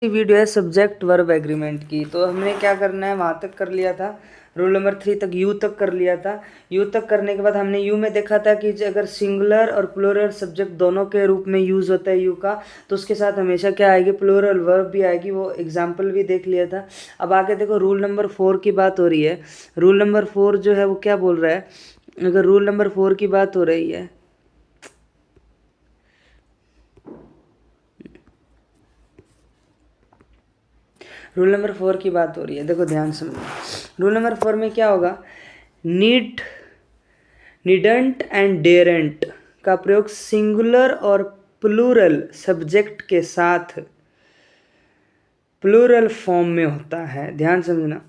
Video है subject verb agreement की। तो हमने क्या करना है, वहाँ तक कर लिया था, रूल नंबर 3 तक, यू तक कर लिया था। यू तक करने के बाद हमने यू में देखा था कि अगर सिंगुलर और प्लूरल सब्जेक्ट दोनों के रूप में यूज़ होता है यू का, तो उसके साथ हमेशा क्या आएगी, प्लूरल वर्ब भी आएगी। वो एग्जाम्पल भी देख लिया था। अब आगे देखो, रूल नंबर 4 की बात हो रही है। रूल नंबर 4 जो है वो क्या बोल रहा है, अगर रूल नंबर 4 की बात हो रही है, रूल नंबर 4 की बात हो रही है, देखो ध्यान से। रूल नंबर 4 में क्या होगा, नीड, नीडंट एंड डेरेंट का प्रयोग सिंगुलर और प्लूरल सब्जेक्ट के साथ प्लूरल फॉर्म में होता है। ध्यान समझना।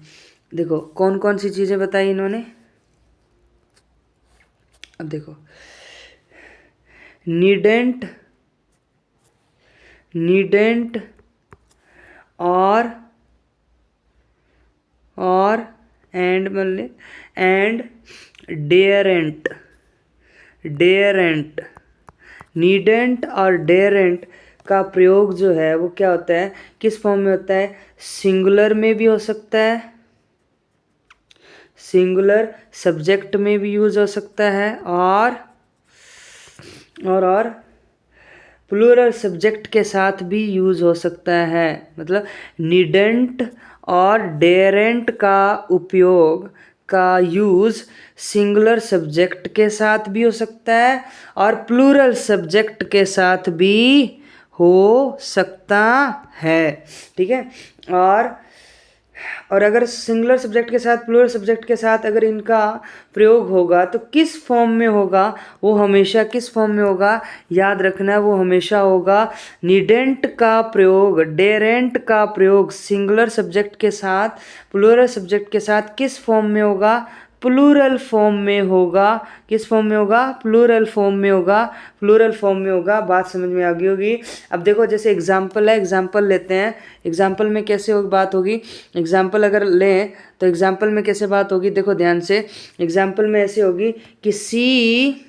देखो कौन कौन सी चीज़ें बताई इन्होंने। अब देखो, नीडेंट, नीडेंट और एंड मतलब एंड डेरेंट, डेरेंट, नीडेंट और डेरेंट का प्रयोग जो है वो क्या होता है, किस फॉर्म में होता है, सिंगुलर में भी हो सकता है, सिंगुलर सब्जेक्ट में भी यूज हो सकता है, और प्लूरल सब्जेक्ट के साथ भी यूज हो सकता है। मतलब नीडेंट और डेरेंट का उपयोग का यूज सिंगुलर सब्जेक्ट के साथ भी हो सकता है और प्लूरल सब्जेक्ट के साथ भी हो सकता है। ठीक है। और अगर सिंगुलर सब्जेक्ट के साथ प्लूरल सब्जेक्ट के साथ अगर इनका प्रयोग होगा तो किस फॉर्म में होगा, वो हमेशा किस फॉर्म में होगा, याद रखना है, वो हमेशा होगा नीडेंट का प्रयोग, डेरेंट का प्रयोग सिंगुलर सब्जेक्ट के साथ प्लूरल सब्जेक्ट के साथ किस फॉर्म में होगा, प्लूरल फॉर्म में होगा। किस फॉर्म में होगा, प्लूरल फॉर्म में होगा, प्लूरल फॉर्म में होगा। बात समझ में आ गई होगी। अब देखो जैसे एग्जाम्पल है, एग्जाम्पल लेते हैं। एग्जाम्पल में कैसे बात होगी, एग्जाम्पल अगर लें तो एग्जाम्पल में कैसे बात होगी, देखो ध्यान से। एग्जाम्पल में ऐसे होगी कि सी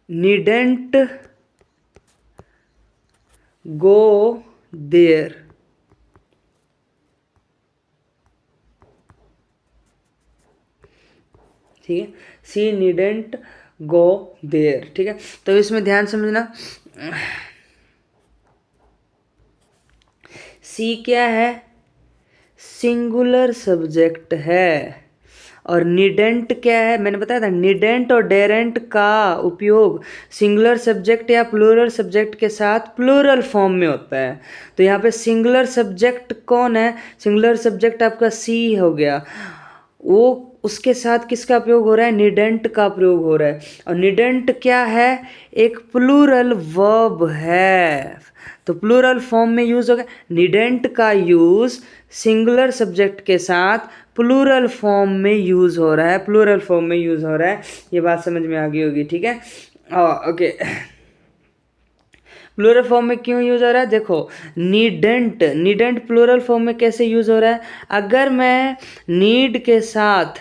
नीडेंट गो देयर। ठीक है, सी नीडेंट गो देयर। ठीक है, तो इसमें ध्यान समझना, सी क्या है, सिंगुलर सब्जेक्ट है। और नीडेंट क्या है, मैंने बताया था, नीडेंट और डेरेंट का उपयोग सिंगुलर सब्जेक्ट या प्लूरल सब्जेक्ट के साथ प्लूरल फॉर्म में होता है। तो यहाँ पे सिंगुलर सब्जेक्ट कौन है, सिंगुलर सब्जेक्ट आपका सी हो गया, वो उसके साथ किसका प्रयोग हो रहा है, नीडेंट का प्रयोग हो रहा है। और नीडेंट क्या है, एक प्लूरल वर्ब है, तो प्लूरल फॉर्म में यूज हो गया। नीडेंट का यूज सिंगुलर सब्जेक्ट के साथ प्लूरल फॉर्म में यूज हो रहा है, प्लूरल फॉर्म में यूज हो रहा है। ये बात समझ में आ गई होगी। ठीक है, ओके। प्लूरल फॉर्म में क्यों यूज हो रहा है, देखो नीडेंट, नीडेंट प्लूरल फॉर्म में कैसे यूज हो रहा है, अगर मैं नीड के साथ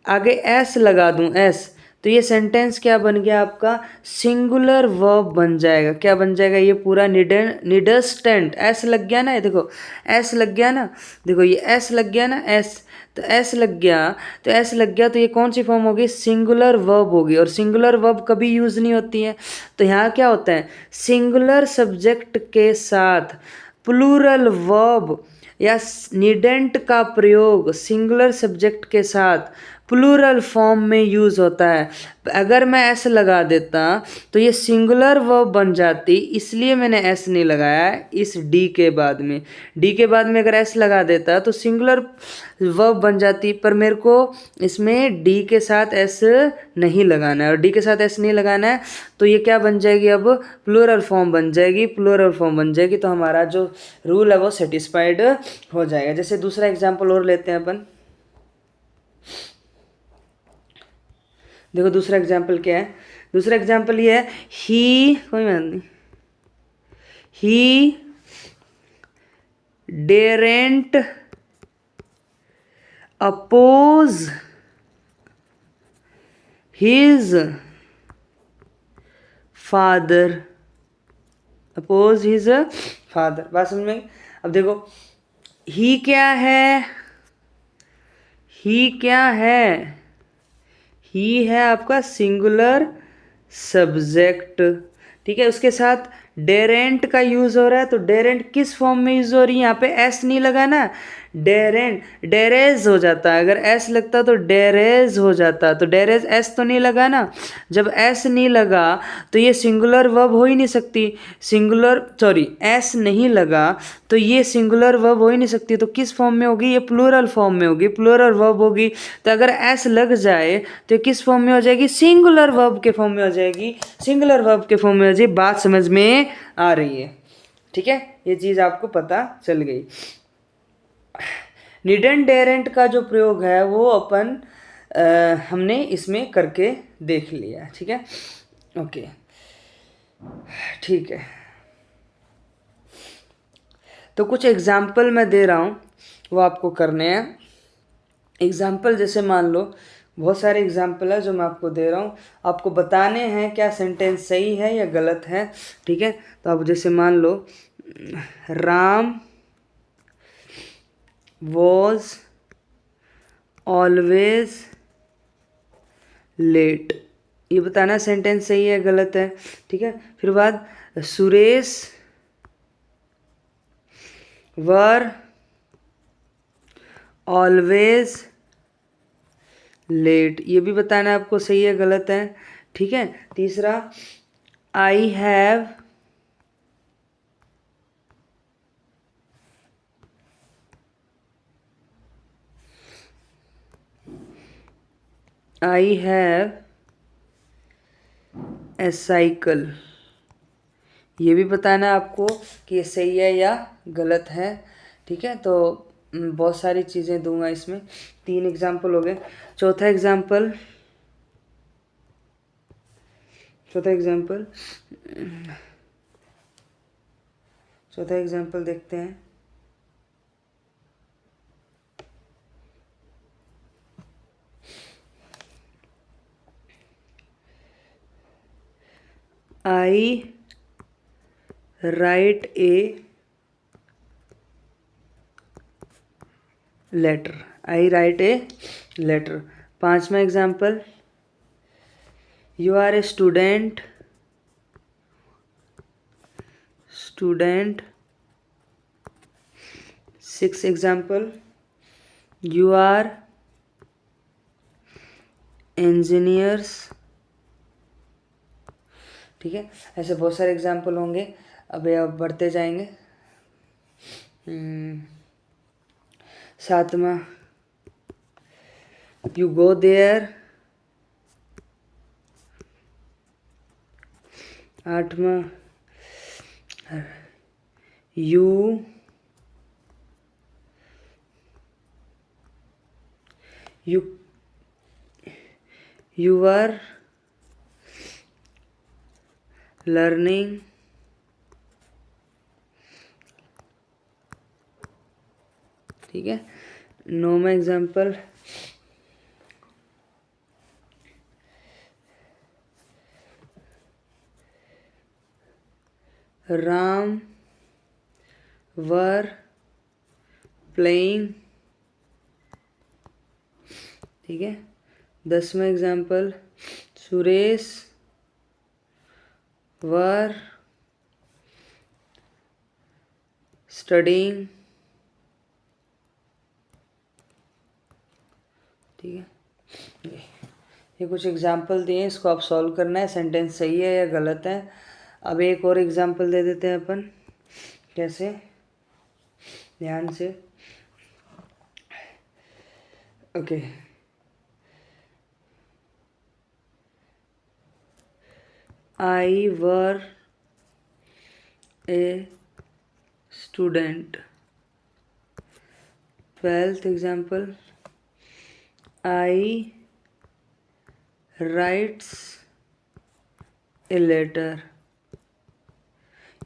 आगे एस लगा दूं, एस, तो ये सेंटेंस क्या बन गया आपका, सिंगुलर वर्ब बन जाएगा। क्या बन जाएगा, ये पूरा निडस्टेंट, एस लग गया ना, ये देखो एस लग गया ना, देखो ये एस लग गया ना, एस, तो एस लग गया, तो एस लग गया, तो ये कौन सी फॉर्म होगी, सिंगुलर वर्ब होगी। और सिंगुलर वर्ब कभी यूज नहीं होती है, तो यहाँ क्या होता है, सिंगुलर सब्जेक्ट के साथ प्लूरल वर्ब या नीडेंट का प्रयोग सिंगुलर सब्जेक्ट के साथ प्लूरल फॉर्म में यूज होता है। अगर मैं एस लगा देता तो ये सिंगुलर वर्ब बन जाती, इसलिए मैंने एस नहीं लगाया है इस डी के बाद में। डी के बाद में अगर एस लगा देता तो सिंगुलर वर्ब बन जाती, पर मेरे को इसमें डी के साथ एस नहीं लगाना है, और डी के साथ एस नहीं लगाना है, तो ये क्या बन जाएगी, अब प्लूरल फॉर्म बन जाएगी, प्लूरल फॉर्म बन जाएगी। तो हमारा जो रूल है वो सेटिस्फाइड हो जाएगा। जैसे दूसरा एग्जाम्पल और लेते हैं अपन। देखो दूसरा एग्जाम्पल क्या है, दूसरा एग्जाम्पल ये है, ही, कोई बात नहीं, he daren't oppose his father, oppose his father. बात समझ में आई? अब देखो ही क्या है, ही क्या है, ही है आपका सिंगुलर सब्जेक्ट, ठीक है। उसके साथ डेरेंट का यूज हो रहा है, तो डेरेंट किस फॉर्म में यूज हो रही है, यहाँ पे एस नहीं लगा ना, डेरेंट डेरेज हो जाता है, अगर एस लगता तो डेरेज हो जाता, तो डेरेज एस तो नहीं लगा ना, जब एस नहीं लगा तो ये सिंगुलर वर्ब हो ही नहीं सकती, सिंगुलर सॉरी एस नहीं लगा तो ये सिंगुलर वर्ब हो ही नहीं सकती, तो किस फॉर्म में होगी, ये प्लूरल फॉर्म में होगी, प्लूरल वर्ब होगी, तो अगर एस लग जाए तो किस फॉर्म में हो जाएगी, सिंगुलर वर्ब के फॉर्म में हो जाएगी, सिंगुलर वर्ब के फॉर्म में हो जाएगी। बात समझ में आ रही है, ठीक है, ये चीज़ आपको पता चल गई। नीडेंट डेरेंट का जो प्रयोग है वो अपन हमने इसमें करके देख लिया, ठीक है, ओके, ठीक है। तो कुछ एग्जाम्पल मैं दे रहा हूँ, वो आपको करने हैं। एग्जाम्पल जैसे मान लो, बहुत सारे एग्जाम्पल है जो मैं आपको दे रहा हूँ, आपको बताने हैं क्या सेंटेंस सही है या गलत है, ठीक है। तो आप जैसे मान लो, राम वॉज ऑलवेज लेट, ये बताना सेंटेंस सही है गलत है, ठीक है। फिर बाद सुरेश वर ऑलवेज लेट, ये भी बताना आपको सही है गलत है, ठीक है। तीसरा आई हैव ए साइकिल, ये भी बताना है आपको कि ये सही है या गलत है, ठीक है। तो बहुत सारी चीज़ें दूंगा इसमें, 3 एग्जाम्पल हो गए। चौथा एग्जाम्पल देखते हैं। I write a letter, I write a letter. 5वां example, you are a student 6th example, you are engineers, ठीक है। ऐसे बहुत सारे एग्जाम्पल होंगे, अभी अब बढ़ते जाएंगे। 7वां, यू गो देयर। 8वां, यू आर लर्निंग, ठीक है। 9वां एग्जाम्पल, राम वर प्लेइंग, ठीक है। 10वां एग्जाम्पल, सुरेश वर स्टडीइंग, ठीक है। ये कुछ एग्जाम्पल दिए, इसको आप सॉल्व करना है, सेंटेंस सही है या गलत है। अब एक और एग्जाम्पल दे देते हैं अपन, कैसे, ध्यान से, okay. I were a student. 12th example, I writes a letter.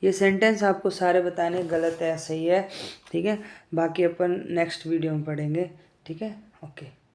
ये सेंटेंस आपको सारे बताने गलत है या सही है, ठीक है। बाकी अपन नेक्स्ट वीडियो में पढ़ेंगे, ठीक है, ओके।